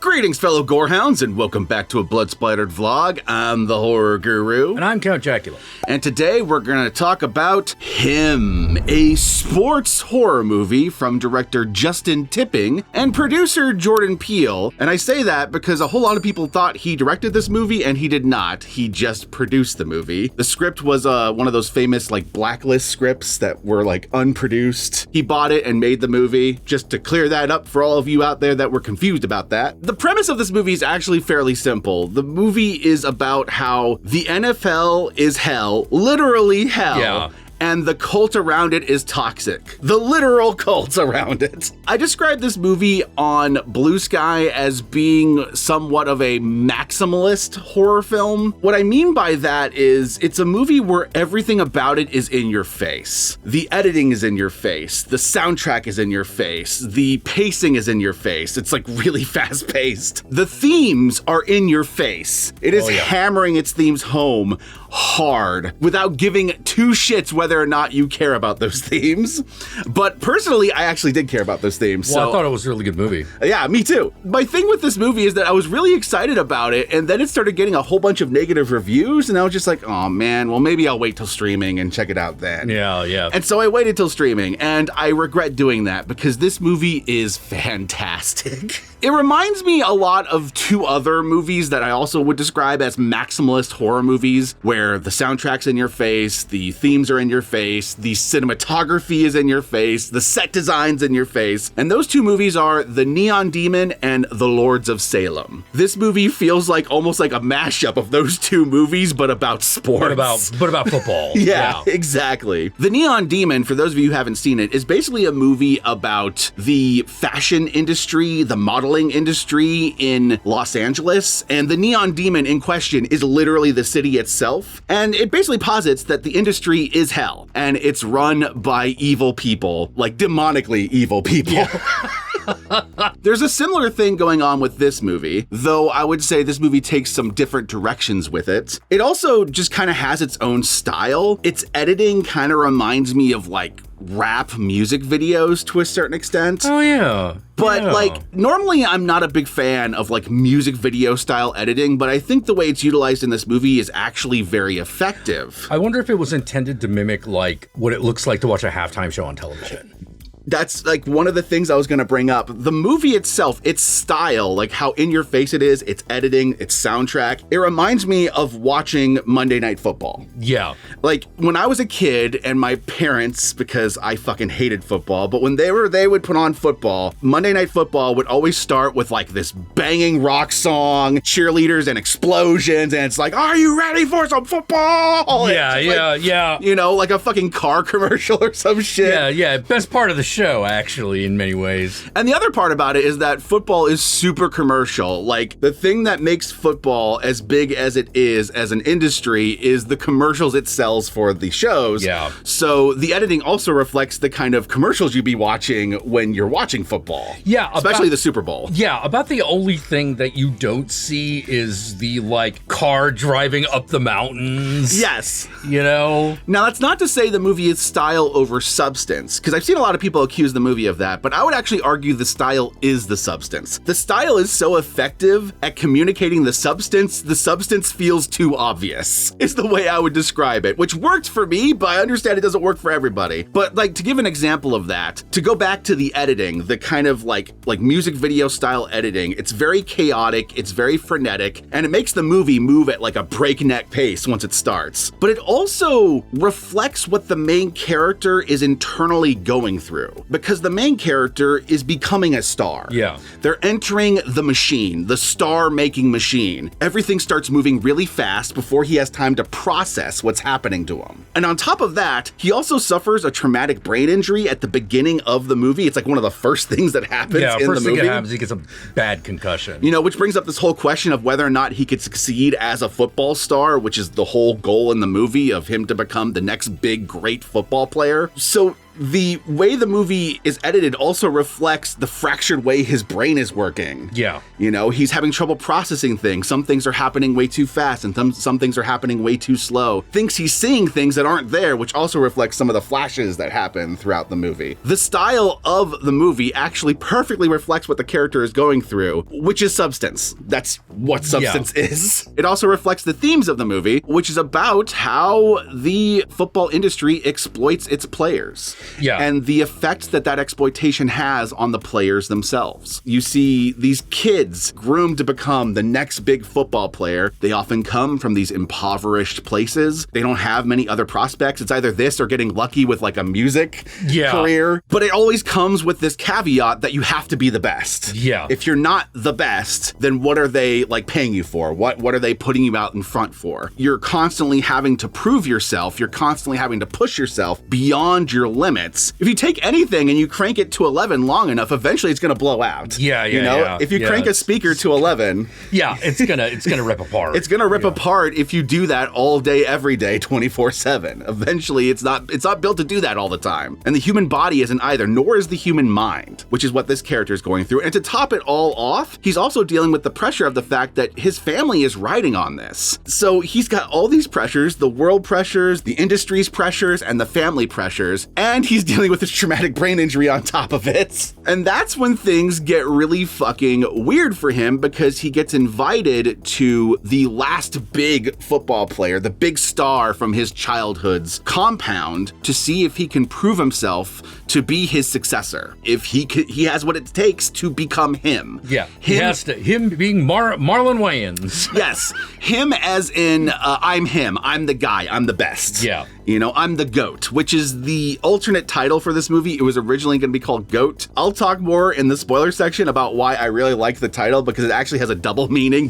Greetings, fellow Gorehounds, and welcome back to a Blood Splattered vlog. I'm the Horror Guru. And I'm Count Jackula. And today we're going to talk about Him, a sports horror movie from director Justin Tipping and producer Jordan Peele. And I say that because a whole lot of people thought he directed this movie, and he did not. He just produced the movie. The script was one of those famous blacklist scripts that were unproduced. He bought it and made the movie, just to clear that up for all of you out there that were confused about that. The premise of this movie is actually fairly simple. The movie is about how the NFL is hell, literally hell. Yeah. And the cult around it is toxic. The literal cult around it. I described this movie on Blue Sky as being somewhat of a maximalist horror film. What I mean by that is it's a movie where everything about it is in your face. The editing is in your face. The soundtrack is in your face. The pacing is in your face. It's really fast paced. The themes are in your face. It is hammering its themes home hard without giving two shits whether or not you care about those themes. But personally, I actually did care about those themes. Well, I thought it was a really good movie. Yeah, me too. My thing with this movie is that I was really excited about it, and then it started getting a whole bunch of negative reviews, and I was just like, oh man, well maybe I'll wait till streaming and check it out then. Yeah. And so I waited till streaming, and I regret doing that because this movie is fantastic. It reminds me a lot of two other movies that I also would describe as maximalist horror movies, where the soundtrack's in your face, the themes are in your face, the cinematography is in your face, the set design's in your face. And those two movies are The Neon Demon and The Lords of Salem. This movie feels almost like a mashup of those two movies, but about sports. But about football. Yeah, exactly. The Neon Demon, for those of you who haven't seen it, is basically a movie about the fashion industry, the modeling industry in Los Angeles. And the Neon Demon in question is literally the city itself. And it basically posits that the industry is hell, and it's run by evil people, demonically evil people. Yeah. There's a similar thing going on with this movie, though I would say this movie takes some different directions with it. It also just kind of has its own style. Its editing kind of reminds me of rap music videos to a certain extent. Oh, yeah. But normally I'm not a big fan of music video style editing, but I think the way it's utilized in this movie is actually very effective. I wonder if it was intended to mimic what it looks like to watch a halftime show on television. That's one of the things I was going to bring up. The movie itself, its style, how in your face it is, its editing, its soundtrack, it reminds me of watching Monday Night Football. Yeah. When I was a kid and my parents, because I fucking hated football, but when they would put on football, Monday Night Football would always start with this banging rock song, cheerleaders and explosions, and it's are you ready for some football? Yeah. You know, like a fucking car commercial or some shit. Yeah. Best part of the show, actually, in many ways. And the other part about it is that football is super commercial. The thing that makes football as big as it is as an industry is the commercials it sells for the shows. Yeah. So the editing also reflects the kind of commercials you'd be watching when you're watching football. Yeah. Especially the Super Bowl. Yeah, about the only thing that you don't see is the, car driving up the mountains. Yes. You know? Now, that's not to say the movie is style over substance, because I've seen a lot of people accuse the movie of that, but I would actually argue the style is the substance. The style is so effective at communicating the substance feels too obvious, is the way I would describe it, which worked for me, but I understand it doesn't work for everybody. But to give an example of that, to go back to the editing, the kind of like music video style editing, it's very chaotic, it's very frenetic, and it makes the movie move at a breakneck pace once it starts. But it also reflects what the main character is internally going through, because the main character is becoming a star. Yeah. They're entering the machine, the star-making machine. Everything starts moving really fast before he has time to process what's happening to him. And on top of that, he also suffers a traumatic brain injury at the beginning of the movie. It's one of the first things that happens in the movie. Yeah, first thing that happens, he gets a bad concussion. You know, which brings up this whole question of whether or not he could succeed as a football star, which is the whole goal in the movie of him to become the next big, great football player. So the way the movie is edited also reflects the fractured way his brain is working. Yeah. You know, he's having trouble processing things. Some things are happening way too fast and some things are happening way too slow. Thinks he's seeing things that aren't there, which also reflects some of the flashes that happen throughout the movie. The style of the movie actually perfectly reflects what the character is going through, which is substance. That's what substance is. It also reflects the themes of the movie, which is about how the football industry exploits its players. Yeah. And the effects that exploitation has on the players themselves. You see these kids groomed to become the next big football player. They often come from these impoverished places. They don't have many other prospects. It's either this or getting lucky with like a music career. But it always comes with this caveat that you have to be the best. Yeah. If you're not the best, then what are they like paying you for? What are they putting you out in front for? You're constantly having to prove yourself. You're constantly having to push yourself beyond your limits. If you take anything and you crank it to 11 long enough, eventually it's going to blow out. You know, if you crank a speaker to 11, it's gonna rip apart. It's gonna rip apart if you do that all day, every day, 24/7. Eventually, it's not built to do that all the time. And the human body isn't either, nor is the human mind, which is what this character is going through. And to top it all off, he's also dealing with the pressure of the fact that his family is riding on this. So he's got all these pressures, the world pressures, the industry's pressures, and the family pressures, and he's dealing with his traumatic brain injury on top of it. And that's when things get really fucking weird for him, because he gets invited to the last big football player, the big star from his childhood's compound, to see if he can prove himself to be his successor. If he has what it takes to become him. Yeah, him being Marlon Wayans. Yes, him as in I'm him, I'm the guy, I'm the best. Yeah. You know, I'm the GOAT, which is the alternate title for this movie. It was originally going to be called GOAT. I'll talk more in the spoiler section about why I really like the title, because it actually has a double meaning.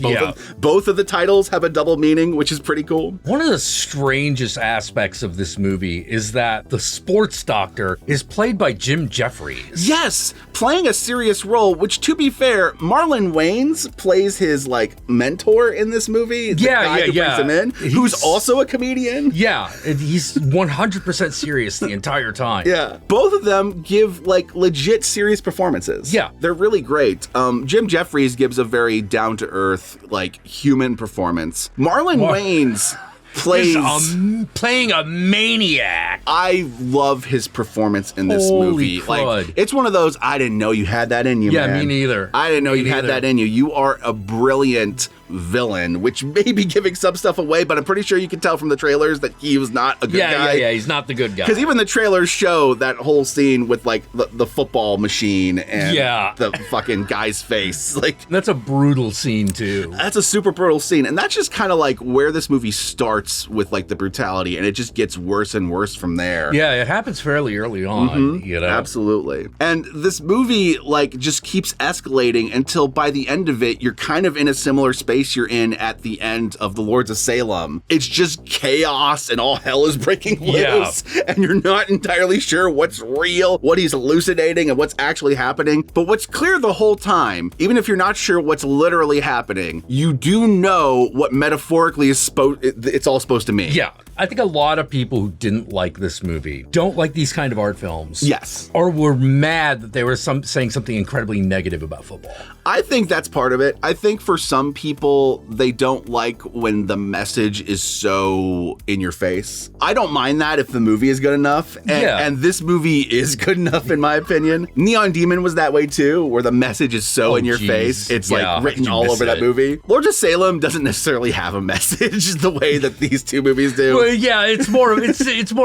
Both of the titles have a double meaning, which is pretty cool. One of the strangest aspects of this movie is that the sports doctor is played by Jeffries. Yes, playing a serious role, which, to be fair, Marlon Wayans plays his, like, mentor in this movie. The guy who brings him in, who's also a comedian. Yeah, he's 100% serious the entire time. Yeah. Both of them give like legit serious performances. Yeah. They're really great. Jeffries gives a very down-to-earth, like, human performance. Marlon Wayans playing a maniac. I love his performance in this movie. Like, it's one of those, I didn't know you had that in you, man. Yeah, me neither. I didn't know you had that in you. You are a brilliant villain, which may be giving some stuff away, but I'm pretty sure you can tell from the trailers that he was not a good guy. Yeah, he's not the good guy. Because even the trailers show that whole scene with like the football machine and the fucking guy's face. Like, that's a brutal scene too. That's a super brutal scene, and that's just kind of like where this movie starts with like the brutality, and it just gets worse and worse from there. Yeah, it happens fairly early on. You know, absolutely. And this movie like just keeps escalating until by the end of it, you're kind of in a similar space you're in at the end of The Lords of Salem. It's just chaos and all hell is breaking loose, and you're not entirely sure what's real, what he's elucidating, and what's actually happening. But what's clear the whole time, even if you're not sure what's literally happening, you do know what metaphorically it's all supposed to mean. Yeah. I think a lot of people who didn't like this movie don't like these kind of art films. Yes. Or were mad that they were saying something incredibly negative about football. I think that's part of it. I think for some people, they don't like when the message is so in your face. I don't mind that if the movie is good enough. And this movie is good enough, in my opinion. Neon Demon was that way too, where the message is so in your face. It's like written all over that movie. Lords of Salem doesn't necessarily have a message the way that these two movies do. Well, yeah, it's more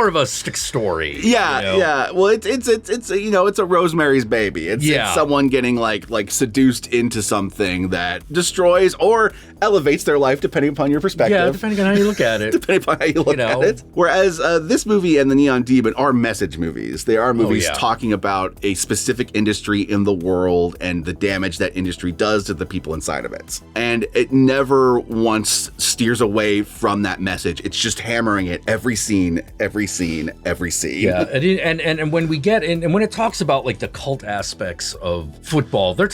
of a stick story. Yeah, yeah. Well, it's you know, it's a Rosemary's Baby. It's someone getting like seduced into something that destroys or elevates their life, depending upon your perspective. Yeah, depending on how you look at it. Depending upon how you look at it. Whereas this movie and the Neon Demon are message movies. They are movies talking about a specific industry in the world and the damage that industry does to the people inside of it. And it never once steers away from that message. It's just hammering it every scene, every scene, every scene. Yeah, and when we get in, and when it talks about like the cult aspects of football, they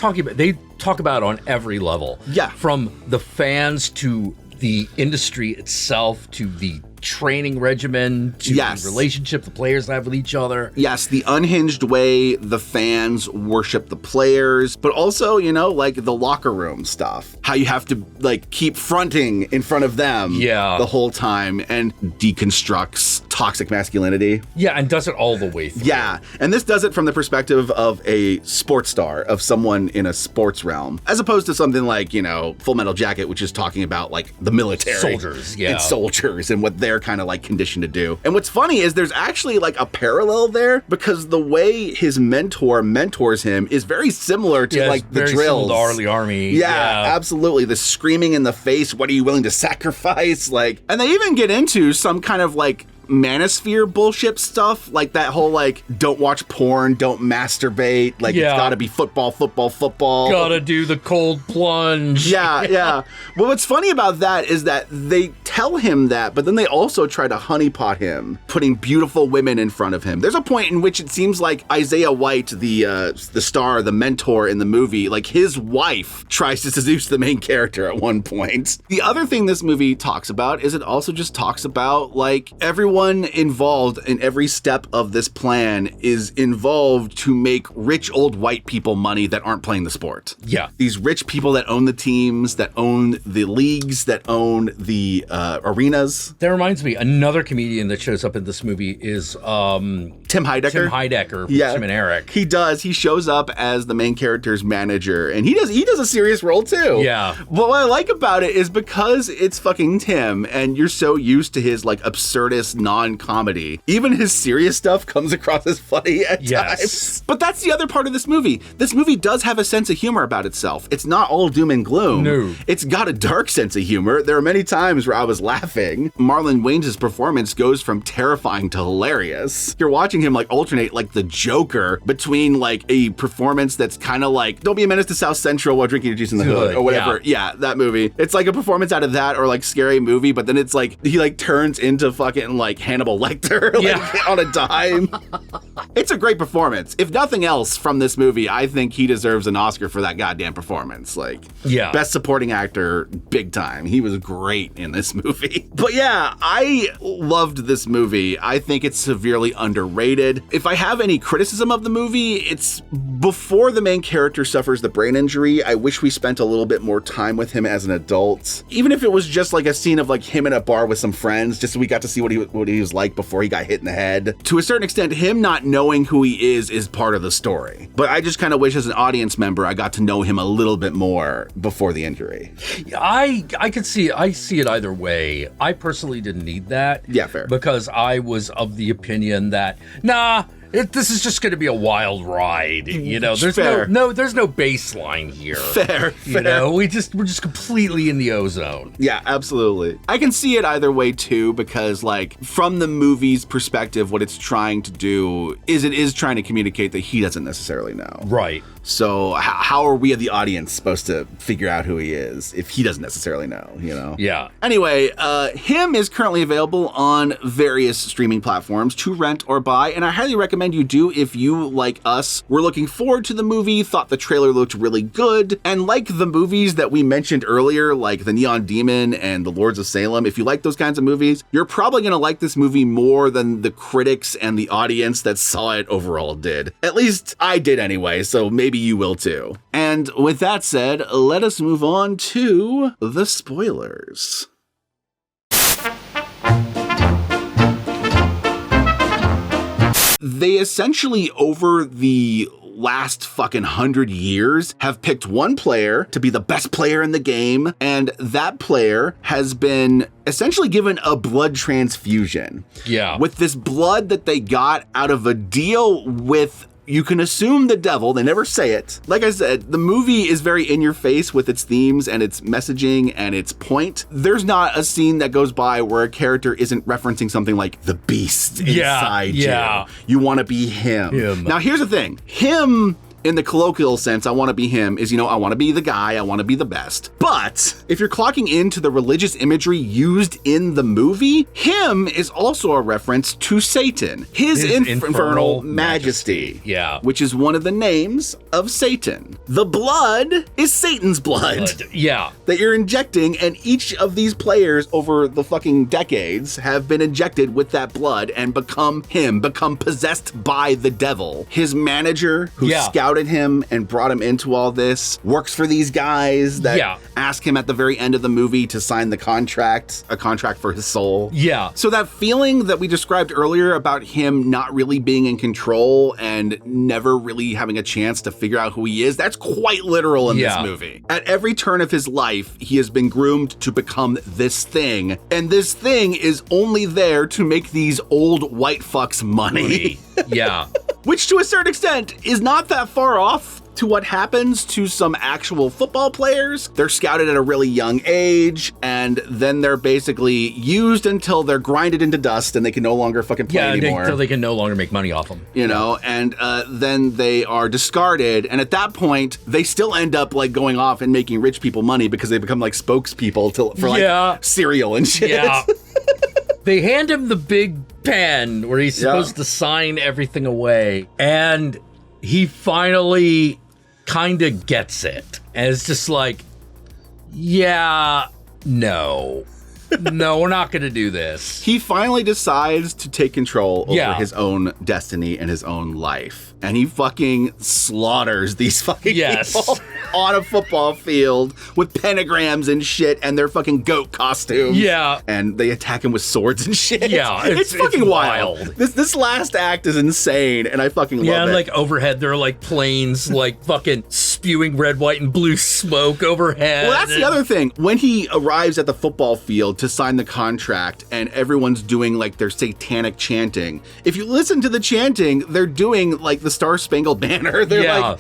talk about on every level. Yeah. From the fans to the industry itself to the training regimen to the relationship the players have with each other. Yes, the unhinged way the fans worship the players, but also, you know, like the locker room stuff. How you have to like keep fronting in front of them the whole time and deconstructs toxic masculinity. Yeah, and does it all the way through. Yeah, and this does it from the perspective of a sports star, of someone in a sports realm, as opposed to something like, you know, Full Metal Jacket, which is talking about like the military. Soldiers, and soldiers and what they're kind of like conditioned to do. And what's funny is there's actually like a parallel there, because the way his mentor mentors him is very similar to like the drills. The Army. Yeah, absolutely. The screaming in the face, what are you willing to sacrifice? Like, and they even get into some kind of like manosphere bullshit stuff, like that whole like don't watch porn, don't masturbate, like it's gotta be football. Gotta do the cold plunge. Yeah. Well, what's funny about that is that they tell him that, but then they also try to honeypot him, putting beautiful women in front of him. There's a point in which it seems like Isaiah White, the star, the mentor in the movie, like his wife tries to seduce the main character at one point. The other thing this movie talks about is it also just talks about like everyone involved in every step of this plan is involved to make rich old white people money that aren't playing the sport. Yeah. These rich people that own the teams, that own the leagues, that own the arenas. That reminds me, another comedian that shows up in this movie is Tim Heidecker. Tim Heidecker from Tim and Eric. He does. He shows up as the main character's manager, and he does a serious role too. Yeah. But what I like about it is because it's fucking Tim, and you're so used to his like absurdist non-comedy, even his serious stuff comes across as funny at times. But that's the other part of this movie. This movie does have a sense of humor about itself. It's not all doom and gloom. No. It's got a dark sense of humor. There are many times where I was laughing. Marlon Wayans' performance goes from terrifying to hilarious. You're watching him like alternate like the Joker between like a performance that's kind of like Don't Be a Menace to South Central while drinking your juice in the hood or whatever. Yeah, that movie. It's like a performance out of that or like Scary Movie, but then it's like he like turns into fucking like Hannibal Lecter like on a dime. It's a great performance. If nothing else from this movie, I think he deserves an Oscar for that goddamn performance. Like, best supporting actor, big time. He was great in this movie. But yeah, I loved this movie. I think it's severely underrated. If I have any criticism of the movie, it's before the main character suffers the brain injury. I wish we spent a little bit more time with him as an adult. Even if it was just like a scene of like him in a bar with some friends, just so we got to see what he was like before he got hit in the head. To a certain extent, him not knowing who he is part of the story. But I just kind of wish as an audience member, I got to know him a little bit more before the injury. I see it either way. I personally didn't need that. Yeah, fair. Because I was of the opinion that, this is just going to be a wild ride. You know, there's no baseline here. Fair. You know, we're just completely in the ozone. Yeah, absolutely. I can see it either way too, because like from the movie's perspective, what it's trying to do is it is trying to communicate that he doesn't necessarily know. Right. So how are we, the audience, supposed to figure out who he is if he doesn't necessarily know, you know? Yeah. Anyway, him is currently available on various streaming platforms to rent or buy, and I highly recommend you do if you, like us, were looking forward to the movie, thought the trailer looked really good, and like the movies that we mentioned earlier, like The Neon Demon and The Lords of Salem, if you like those kinds of movies, you're probably going to like this movie more than the critics and the audience that saw it overall did. At least I did anyway, so maybe you will too. And with that said, let us move on to the spoilers. They essentially, over the last fucking 100 years, have picked one player to be the best player in the game, and that player has been essentially given a blood transfusion. Yeah. With this blood that they got out of a deal with, you can assume, the devil. They never say it. Like I said, the movie is very in your face with its themes and its messaging and its point. There's not a scene that goes by where a character isn't referencing something like the beast inside you. You want to be him. Now, here's the thing. Him in the colloquial sense, I want to be him, is, I want to be the guy, I want to be the best. But if you're clocking into the religious imagery used in the movie, him is also a reference to Satan, his infernal majesty. Yeah. Which is one of the names of Satan. The blood is Satan's blood. Yeah. That you're injecting, and each of these players over the fucking decades have been injected with that blood and become possessed by the devil. His manager, who scouted him and brought him into all this, works for these guys that ask him at the very end of the movie to sign a contract for his soul. Yeah. So that feeling that we described earlier about him not really being in control and never really having a chance to figure out who he is, that's quite literal in this movie. At every turn of his life, he has been groomed to become this thing, and this thing is only there to make these old white fucks money. Yeah. Which to a certain extent is not that far off to what happens to some actual football players. They're scouted at a really young age, and then they're basically used until they're grinded into dust and they can no longer fucking play anymore. Until they can no longer make money off them. And then they are discarded, and at that point, they still end up like going off and making rich people money because they become like spokespeople for cereal and shit. Yeah. They hand him the big pen where he's supposed to sign everything away, and he finally kind of gets it. And it's just like, no, we're not going to do this. He finally decides to take control over his own destiny and his own life. And he fucking slaughters these fucking people on a football field with pentagrams and shit and their fucking goat costumes. Yeah. And they attack him with swords and shit. Yeah. It's fucking wild. This last act is insane, and I fucking love it. Yeah, and like overhead, there are like planes like fucking spewing red, white, and blue smoke overhead. Well, that's the other thing. When he arrives at the football field to sign the contract and everyone's doing like their satanic chanting, if you listen to the chanting, they're doing like the Star Spangled Banner. They're like,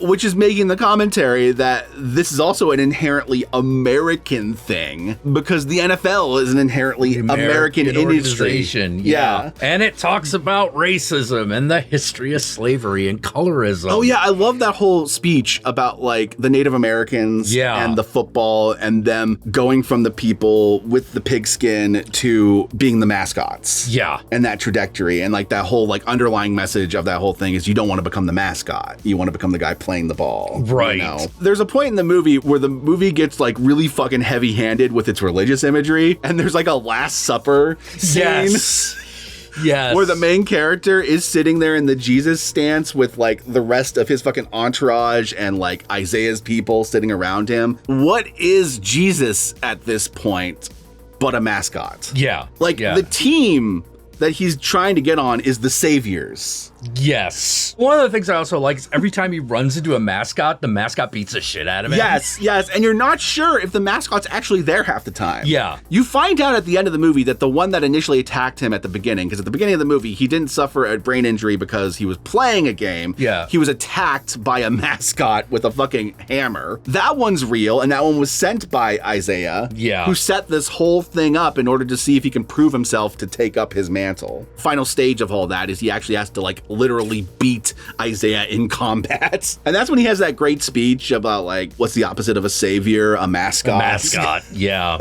which is making the commentary that this is also an inherently American thing because the NFL is an inherently American industry. Yeah. And it talks about racism and the history of slavery and colorism. Oh yeah, I love that whole speech about like the Native Americans and the football and them going from the people with the pigskin to being the mascots. Yeah. And that trajectory and like that whole like underlying message of that whole thing is you don't want to become the mascot. You want to become the guy playing the ball. Right. You know? There's a point in the movie where the movie gets like really fucking heavy-handed with its religious imagery, and there's like a Last Supper scene. Yes. Where the main character is sitting there in the Jesus stance with like the rest of his fucking entourage and like Isaiah's people sitting around him. What is Jesus at this point but a mascot? Yeah. Like the team that he's trying to get on is the Saviors. Yes. One of the things I also like is every time he runs into a mascot, the mascot beats the shit out of him. Yes. And you're not sure if the mascot's actually there half the time. Yeah. You find out at the end of the movie that the one that initially attacked him at the beginning, because at the beginning of the movie, he didn't suffer a brain injury because he was playing a game. Yeah. He was attacked by a mascot with a fucking hammer. That one's real, and that one was sent by Isaiah. Yeah. Who set this whole thing up in order to see if he can prove himself to take up his mantle. Final stage of all that is he actually has to like literally beat Isaiah in combat. And that's when he has that great speech about like, what's the opposite of a savior? A mascot. A mascot, yeah.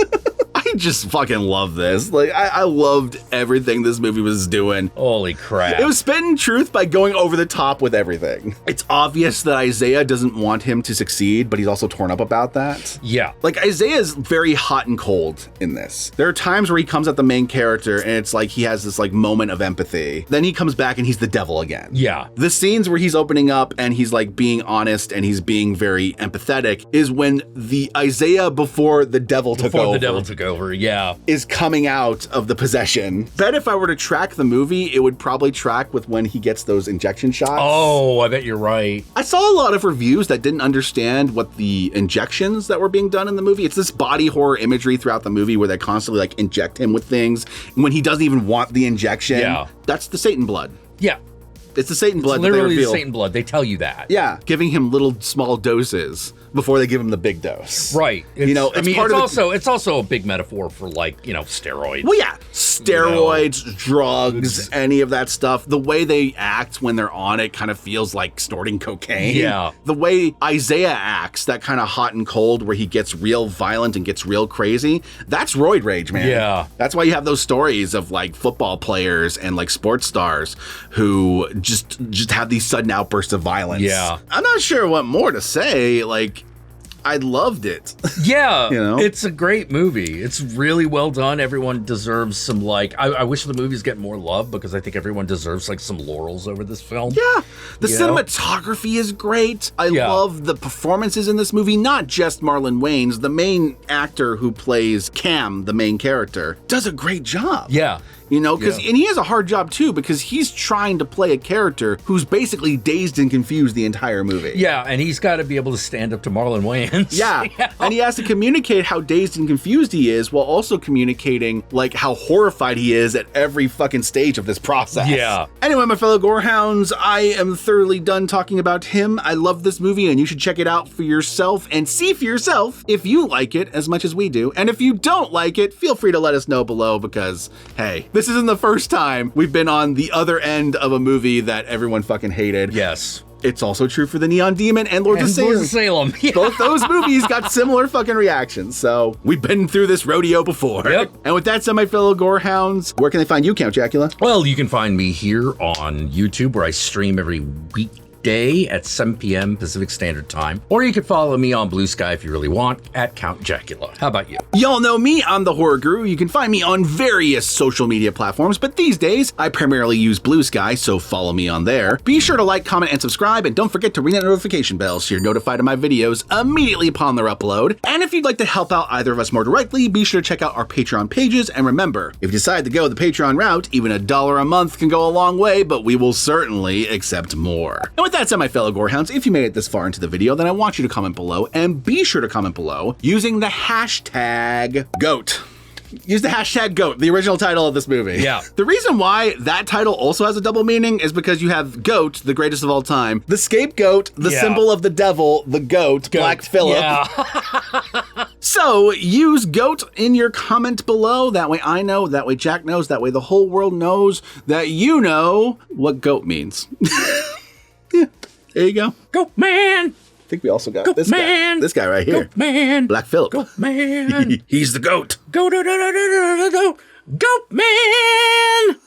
I just fucking love this. Like, I loved everything this movie was doing. Holy crap. It was spitting truth by going over the top with everything. It's obvious that Isaiah doesn't want him to succeed, but he's also torn up about that. Yeah. Like, Isaiah's very hot and cold in this. There are times where he comes at the main character and it's like he has this like moment of empathy. Then he comes back and he's the devil again. Yeah. The scenes where he's opening up and he's like being honest and he's being very empathetic is when the Isaiah before the devil took over. Yeah. Is coming out of the possession. Bet if I were to track the movie, it would probably track with when he gets those injection shots. Oh, I bet you're right. I saw a lot of reviews that didn't understand what the injections that were being done in the movie. It's this body horror imagery throughout the movie where they constantly like inject him with things when he doesn't even want the injection. Yeah. That's the Satan blood. Yeah. It's the Satan blood. It's literally the Satan blood. They tell you that. Yeah, giving him little small doses before they give him the big dose. Right. It's also a big metaphor for steroids. Well, yeah, steroids, drugs, any of that stuff. The way they act when they're on it kind of feels like snorting cocaine. Yeah. The way Isaiah acts, that kind of hot and cold where he gets real violent and gets real crazy, that's roid rage, man. Yeah. That's why you have those stories of football players and sports stars who just have these sudden outbursts of violence. Yeah. I'm not sure what more to say. I loved it. Yeah, it's a great movie. It's really well done. Everyone deserves some I wish the movies get more love because I think everyone deserves some laurels over this film. Yeah, the cinematography is great. I love the performances in this movie. Not just Marlon Wayans, the main actor who plays Cam, the main character, does a great job. Yeah. And he has a hard job too because he's trying to play a character who's basically dazed and confused the entire movie. Yeah, and he's got to be able to stand up to Marlon Wayans. Yeah, and he has to communicate how dazed and confused he is while also communicating how horrified he is at every fucking stage of this process. Yeah. Anyway, my fellow Gorehounds, I am thoroughly done talking about him. I love this movie and you should check it out for yourself and see for yourself if you like it as much as we do. And if you don't like it, feel free to let us know below because, hey, this isn't the first time we've been on the other end of a movie that everyone fucking hated. Yes. It's also true for the Neon Demon and Lords of Salem. Yeah. Both those movies got similar fucking reactions. So we've been through this rodeo before. Yep. And with that said, my fellow Gorehounds, where can they find you, Count Jackula? Well, you can find me here on YouTube where I stream every weekday at 7 p.m. Pacific Standard Time. Or you can follow me on Blue Sky if you really want at Count Jackula. How about you? Y'all know me, I'm the Horror Guru. You can find me on various social media platforms, but these days I primarily use Blue Sky, so follow me on there. Be sure to like, comment, and subscribe, and don't forget to ring that notification bell so you're notified of my videos immediately upon their upload. And if you'd like to help out either of us more directly, be sure to check out our Patreon pages, and remember, if you decide to go the Patreon route, even $1 a month can go a long way, but we will certainly accept more. And with that said, my fellow Gorehounds, if you made it this far into the video, then I want you to comment below, and be sure to comment below using the hashtag GOAT. Use the hashtag GOAT, the original title of this movie. Yeah. The reason why that title also has a double meaning is because you have GOAT, the greatest of all time, the scapegoat, the symbol of the devil, the goat. Black Phillip. Yeah. So use GOAT in your comment below. That way I know, that way Jack knows, that way the whole world knows that you know what GOAT means. Yeah. There you go. Go, man. I think we also got this guy. This guy right here. Go, man. Black Phillip. Go, man. He's the GOAT. Go, man.